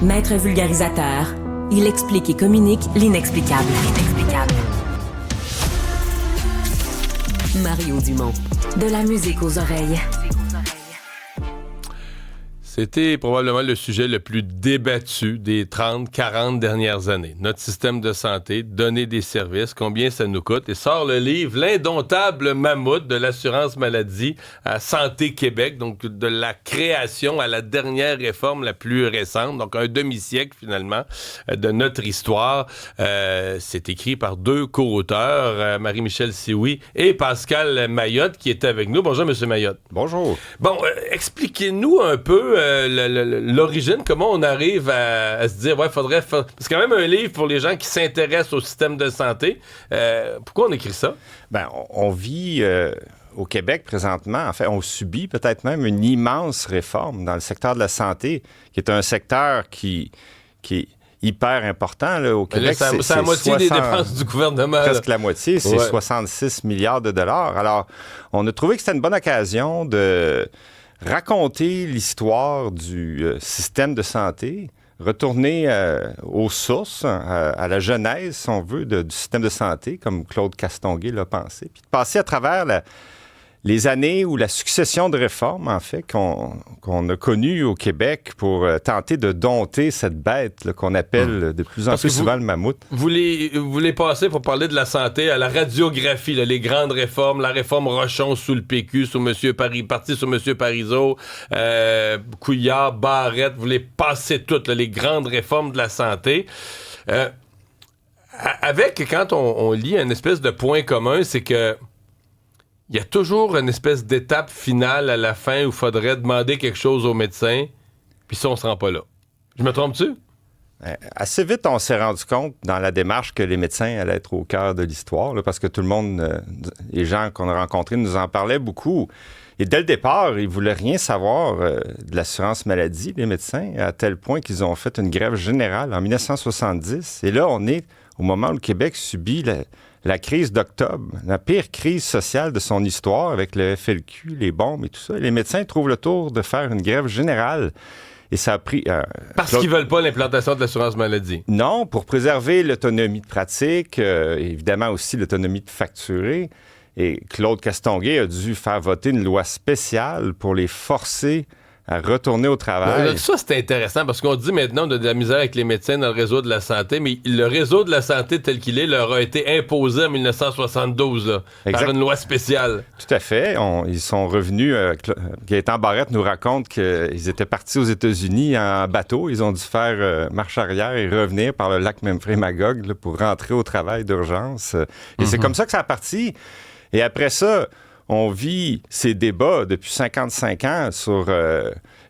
Maître vulgarisateur, il explique et communique l'inexplicable. Mario Dumont. De la musique aux oreilles. C'était probablement le sujet le plus débattu des 30-40 dernières années. Notre système de santé, donner des services, combien ça nous coûte. Et sort le livre L'indomptable mammouth de l'assurance maladie à Santé Québec, donc de la création à la dernière réforme la plus récente, donc un demi-siècle finalement de notre histoire. C'est écrit par deux co-auteurs, Marie-Michel Sioui et Pascal Mayotte, qui étaient avec nous. Bonjour, M. Mayotte. Bonjour. Bon, expliquez-nous un peu l'origine, comment on arrive à se dire, c'est quand même un livre pour les gens qui s'intéressent au système de santé. Pourquoi on écrit ça? Ben, on vit au Québec présentement, en fait, on subit peut-être même une immense réforme dans le secteur de la santé, qui est un secteur qui est hyper important là, au Québec. Là, c'est la moitié des dépenses du gouvernement. Presque la moitié, c'est 66 milliards de dollars. Alors, on a trouvé que c'était une bonne occasion de raconter l'histoire du système de santé, retourner aux sources, à la genèse, si on veut, du système de santé, comme Claude Castonguay l'a pensé, puis de passer à travers les années ou la succession de réformes, en fait, qu'on a connues au Québec pour tenter de dompter cette bête là, qu'on appelle de plus en plus souvent le mammouth. Vous les passez pour parler de la santé à la radiographie, là, les grandes réformes, la réforme Rochon sous le PQ, parti sous M. Parizeau, Couillard, Barrette, vous les passez toutes, là, les grandes réformes de la santé. Quand on lit une espèce de point commun, c'est que il y a toujours une espèce d'étape finale à la fin où il faudrait demander quelque chose aux médecins, puis ça, on se rend pas là. Je me trompe-tu? Assez vite, on s'est rendu compte dans la démarche que les médecins allaient être au cœur de l'histoire, là, parce que tout le monde, les gens qu'on a rencontrés nous en parlaient beaucoup. Et dès le départ, ils ne voulaient rien savoir de l'assurance maladie, les médecins, à tel point qu'ils ont fait une grève générale en 1970. Et là, on est au moment où le Québec subit la crise d'octobre, la pire crise sociale de son histoire avec le FLQ, les bombes et tout ça. Et les médecins trouvent le tour de faire une grève générale. Et ça a pris... Parce qu'ils veulent pas l'implantation de l'assurance maladie. Non, pour préserver l'autonomie de pratique, évidemment aussi l'autonomie de facturer. Et Claude Castonguay a dû faire voter une loi spéciale pour les forcer à retourner au travail. Là, ça, c'est intéressant parce qu'on dit maintenant de la misère avec les médecins dans le réseau de la santé, mais le réseau de la santé tel qu'il est leur a été imposé en 1972 là, par une loi spéciale. Tout à fait. Ils sont revenus. Gaétan Barrette nous raconte qu'ils étaient partis aux États-Unis en bateau. Ils ont dû faire marche arrière et revenir par le lac Memphremagog là, pour rentrer au travail d'urgence. Et c'est comme ça que ça a parti. Et après ça, on vit ces débats depuis 55 ans sur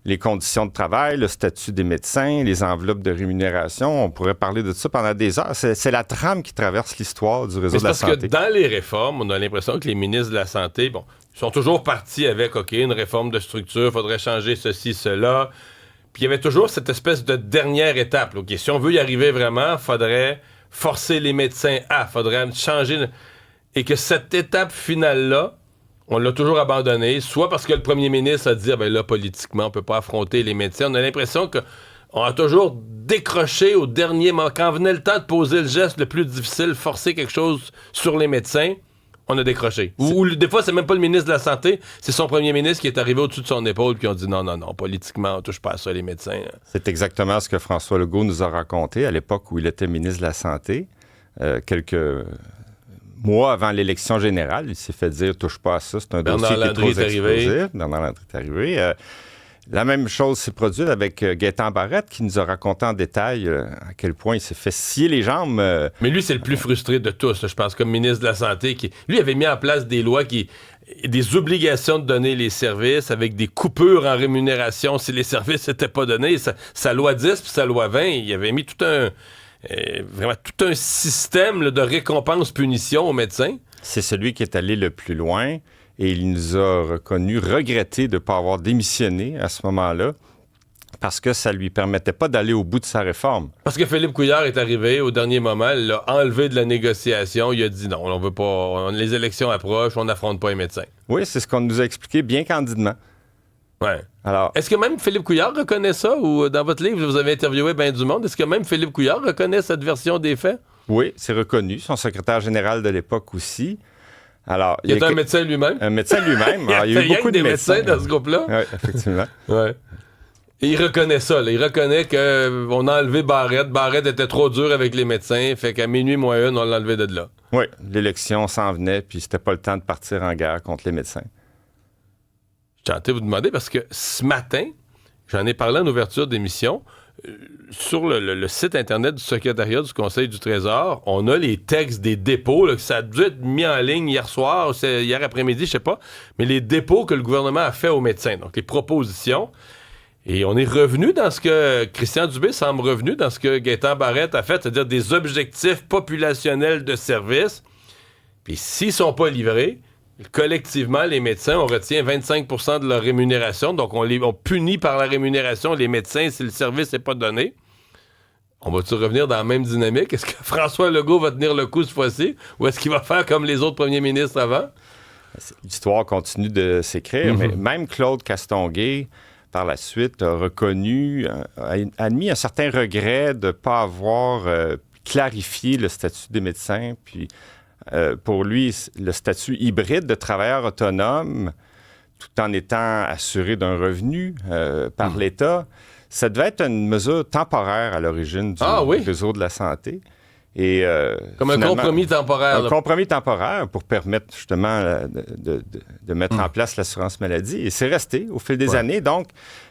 les conditions de travail, le statut des médecins, les enveloppes de rémunération. On pourrait parler de ça pendant des heures. C'est la trame qui traverse l'histoire du réseau de la santé. Parce que dans les réformes, on a l'impression que les ministres de la Santé, sont toujours partis avec, OK, une réforme de structure, il faudrait changer ceci, cela. Puis il y avait toujours cette espèce de dernière étape. Là. OK, si on veut y arriver vraiment, il faudrait forcer les médecins faudrait changer... Et que cette étape finale-là, on l'a toujours abandonnée, soit parce que le premier ministre a dit, là, politiquement, on peut pas affronter les médecins. On a l'impression qu'on a toujours décroché au dernier moment. Quand venait le temps de poser le geste le plus difficile, forcer quelque chose sur les médecins, on a décroché. Ou des fois, c'est même pas le ministre de la Santé, c'est son premier ministre qui est arrivé au-dessus de son épaule puis on dit non, politiquement, on touche pas à ça, les médecins. C'est exactement ce que François Legault nous a raconté à l'époque où il était ministre de la Santé. Quelques mois avant l'élection générale, il s'est fait dire « touche pas à ça, c'est un dossier qui est trop explosif ». Bernard Landry est arrivé. La même chose s'est produite avec Gaétan Barrette, qui nous a raconté en détail à quel point il s'est fait scier les jambes. Mais lui, c'est le plus frustré de tous, je pense, comme ministre de la Santé. Lui avait mis en place des lois des obligations de donner les services avec des coupures en rémunération si les services n'étaient pas donnés. Sa loi 10 puis sa loi 20, il avait mis vraiment tout un système là, de récompense-punition aux médecins. C'est celui qui est allé le plus loin et il nous a regretté de ne pas avoir démissionné à ce moment-là parce que ça ne lui permettait pas d'aller au bout de sa réforme. Parce que Philippe Couillard est arrivé au dernier moment, il l'a enlevé de la négociation, il a dit non, on veut pas, les élections approchent, on n'affronte pas les médecins. Oui, c'est ce qu'on nous a expliqué bien candidement. Ouais. Alors, Est-ce que même Philippe Couillard reconnaît ça? Ou dans votre livre, vous avez interviewé bien du monde. Est-ce que même Philippe Couillard reconnaît cette version des faits? oui, c'est reconnu. Son secrétaire général de l'époque aussi. Alors, Il est un médecin lui-même? Un médecin lui-même. Alors, il y a eu rien beaucoup que de des médecins dans ce Oui, groupe-là? effectivement. Ouais. Et il reconnaît ça. Là. Il reconnaît qu'on a enlevé Barrette. Barrette était trop dur avec les médecins. Fait qu'à minuit moins une, on l'a enlevé de là. Oui, l'élection s'en venait, puis c'était pas le temps de partir en guerre contre les médecins. Je tentais de vous demander parce que ce matin, j'en ai parlé en ouverture d'émission. Sur le site Internet du secrétariat du Conseil du Trésor, on a les textes des dépôts. Là, que ça a dû être mis en ligne hier soir, hier après-midi, je sais pas. Mais les dépôts que le gouvernement a fait aux médecins. Donc, les propositions. Et on est revenu dans ce que Christian Dubé semble revenu dans ce que Gaétan Barrette a fait, c'est-à-dire des objectifs populationnels de service. Puis s'ils sont pas livrés, collectivement, les médecins, on retient 25% de leur rémunération. Donc, on punit par la rémunération les médecins si le service n'est pas donné. On va-tu revenir dans la même dynamique? Est-ce que François Legault va tenir le coup cette fois-ci? Ou est-ce qu'il va faire comme les autres premiers ministres avant? L'histoire continue de s'écrire, mais même Claude Castonguay, par la suite, a reconnu, a admis un certain regret de ne pas avoir clarifié le statut des médecins. Puis, pour lui, le statut hybride de travailleur autonome, tout en étant assuré d'un revenu par l'État, ça devait être une mesure temporaire à l'origine du réseau de la santé. Et, comme un compromis temporaire. Un compromis temporaire pour permettre justement de mettre en place l'assurance maladie. Et c'est resté au fil des années. Donc,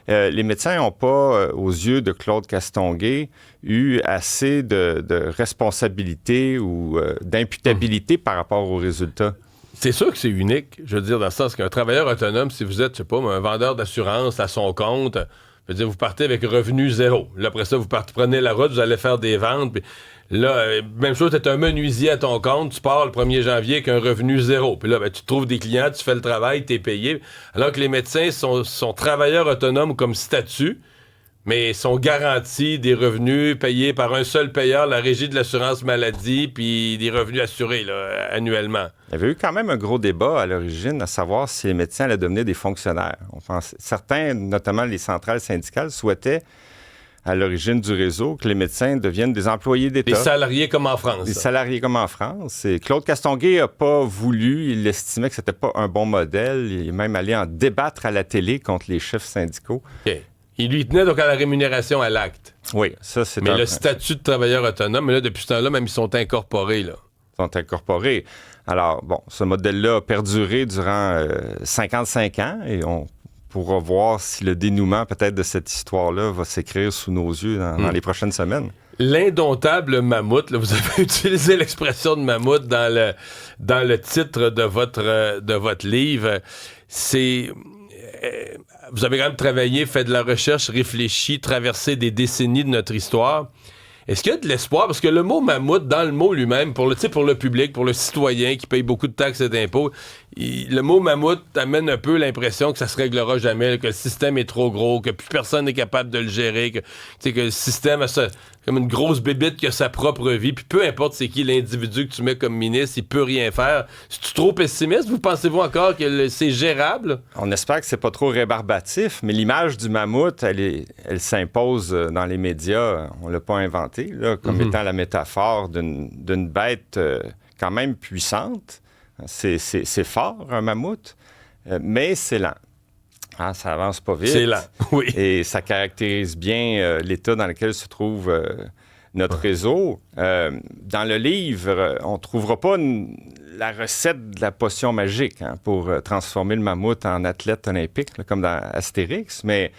les médecins n'ont pas, aux yeux de Claude Castonguay, eu assez de responsabilité ou d'imputabilité par rapport aux résultats. C'est sûr que c'est unique. Je veux dire, dans le sens qu'un travailleur autonome, si vous êtes, je sais pas, un vendeur d'assurance à son compte, je veux dire, vous partez avec revenu zéro. Là, après ça, vous prenez la route, vous allez faire des ventes. Puis là, même chose, tu es un menuisier à ton compte, tu pars le 1er janvier avec un revenu zéro. Puis là, tu trouves des clients, tu fais le travail, tu es payé. Alors que les médecins sont travailleurs autonomes comme statut, mais sont garantis des revenus payés par un seul payeur, la Régie de l'assurance maladie, puis des revenus assurés là, annuellement. Il y avait eu quand même un gros débat à l'origine à savoir si les médecins allaient devenir des fonctionnaires. Certains, notamment les centrales syndicales, souhaitaient à l'origine du réseau que les médecins deviennent des employés d'État. Des salariés comme en France. Des salariés comme en France. Et Claude Castonguay n'a pas voulu, il estimait que c'était pas un bon modèle. Il est même allé en débattre à la télé contre les chefs syndicaux. OK. Il lui tenait donc à la rémunération à l'acte. Oui, ça c'est mais le statut de travailleur autonome, mais là, depuis ce temps-là, même ils sont incorporés, là. Ils sont incorporés. Alors, bon, ce modèle-là a perduré durant 55 ans et on pourra voir si le dénouement peut-être de cette histoire-là va s'écrire sous nos yeux dans les prochaines semaines. L'indomptable mammouth, là, vous avez utilisé l'expression de mammouth dans le titre de votre livre. C'est... vous avez quand même travaillé, fait de la recherche, réfléchi, traversé des décennies de notre histoire. Est-ce qu'il y a de l'espoir? Parce que le mot mammouth, dans le mot lui-même, pour le public, pour le citoyen qui paye beaucoup de taxes et d'impôts, le mot mammouth amène un peu l'impression que ça se réglera jamais, que le système est trop gros, que plus personne n'est capable de le gérer, que le système a comme une grosse bébite qui a sa propre vie, puis peu importe c'est qui l'individu que tu mets comme ministre, il peut rien faire. C'est-tu trop pessimiste? Vous pensez-vous encore que c'est gérable? On espère que c'est pas trop rébarbatif, mais l'image du mammouth, elle s'impose dans les médias. On l'a pas inventé, là, comme étant la métaphore d'une bête quand même puissante. C'est fort, un mammouth, mais c'est lent. Hein, ça avance pas vite. C'est lent, oui. Et ça caractérise bien l'état dans lequel se trouve notre réseau. Dans le livre, on ne trouvera pas la recette de la potion magique pour transformer le mammouth en athlète olympique, là, comme dans Astérix, mais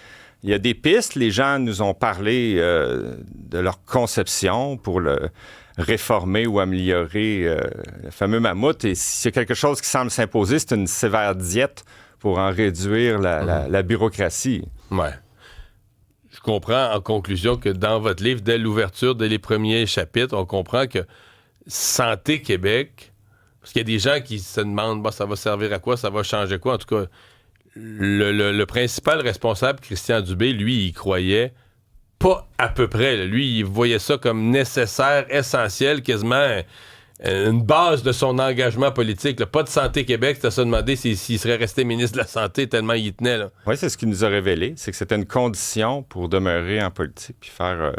il y a des pistes. Les gens nous ont parlé de leur conception pour le réformer ou améliorer le fameux mammouth. Et s'il y a quelque chose qui semble s'imposer, c'est une sévère diète pour en réduire la bureaucratie. Ouais. Je comprends en conclusion que dans votre livre, dès l'ouverture, dès les premiers chapitres, on comprend que Santé Québec, parce qu'il y a des gens qui se demandent, ça va servir à quoi, ça va changer quoi. En tout cas, le principal responsable, Christian Dubé, lui, il croyait pas à peu près. Là. Lui, il voyait ça comme nécessaire, essentiel, quasiment une base de son engagement politique. Là. Pas de Santé Québec, c'était ça demander s'il serait resté ministre de la Santé tellement il y tenait. Là. Oui, c'est ce qu'il nous a révélé. C'est que c'était une condition pour demeurer en politique puis faire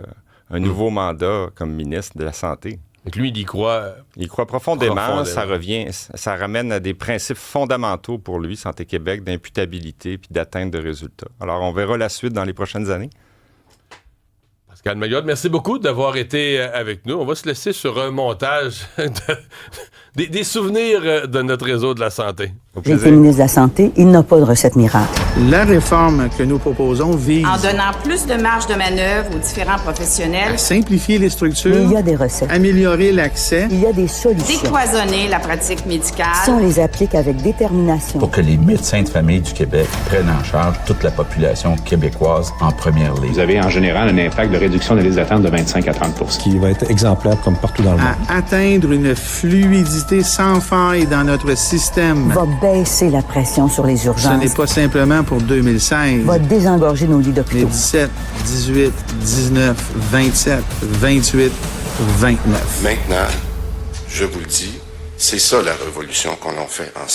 un nouveau mandat comme ministre de la Santé. Donc lui, il y croit. Il croit profondément. Ça ramène à des principes fondamentaux pour lui, Santé Québec, d'imputabilité puis d'atteinte de résultats. Alors, on verra la suite dans les prochaines années. Pascal Maillotte, merci beaucoup d'avoir été avec nous. On va se laisser sur un montage des souvenirs de notre réseau de la santé. J'ai été ministre de la Santé, il n'a pas de recette miracle. La réforme que nous proposons vise en donnant plus de marge de manœuvre aux différents professionnels, à simplifier les structures, Mais il y a des recettes. améliorer l'accès, Il y a des solutions. décloisonner la pratique médicale. Si on les applique avec détermination. Pour que les médecins de famille du Québec prennent en charge toute la population québécoise en première ligne. Vous avez en général un impact de réduction des listes d'attente de 25 à 30 %. Qui va être exemplaire comme partout dans le monde. à atteindre une fluidité sans faille dans notre système. Va baisser la pression sur les Ce urgences. n'est pas simplement pour 2016. Va désengorger nos lits Mais d'hôpitaux. 17, 18, 19, 27, 28, 29. Maintenant, je vous le dis, c'est ça la révolution qu'on en fait ensemble.